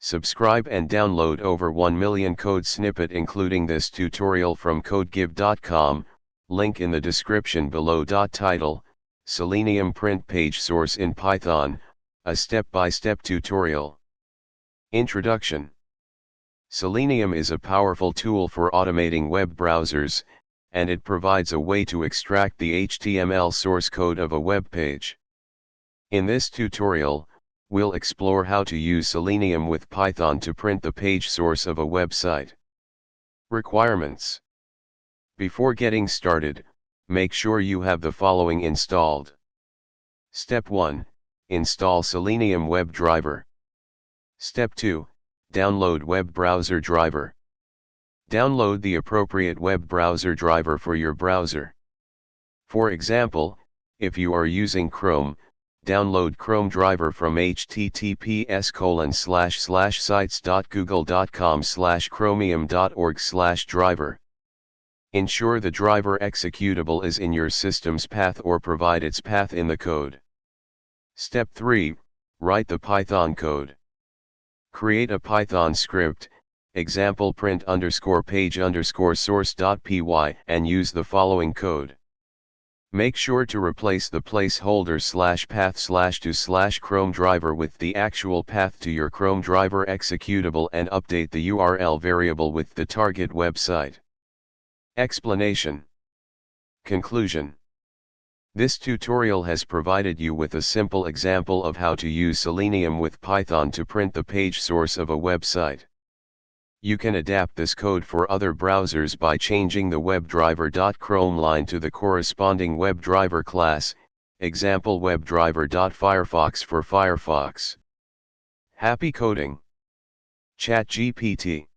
Subscribe and download over 1 million code snippet including this tutorial from codegive.com, link in the description below. Title, Selenium print page source in Python, a step-by-step tutorial. Introduction. Selenium is a powerful tool for automating web browsers, and it provides a way to extract the HTML source code of a web page. In this tutorial, we'll explore how to use Selenium with Python to print the page source of a website. Requirements. Before getting started, make sure you have the following installed. Step 1. Install Selenium WebDriver. Step 2. Download web browser driver. Download the appropriate web browser driver for your browser. For example, if you are using Chrome, download Chrome driver from https://sites.google.com/chromium.org/driver. Ensure the driver executable is in your system's path or provide its path in the code. Step 3. Write the Python code. Create a Python script, example print_page_source.py, and use the following code. Make sure to replace the placeholder /path/to/Chrome driver with the actual path to your Chrome driver executable and update the URL variable with the target website. Explanation. Conclusion. This tutorial has provided you with a simple example of how to use Selenium with Python to print the page source of a website. You can adapt this code for other browsers by changing the webdriver.chrome line to the corresponding WebDriver class, example webdriver.firefox for Firefox. Happy coding! ChatGPT.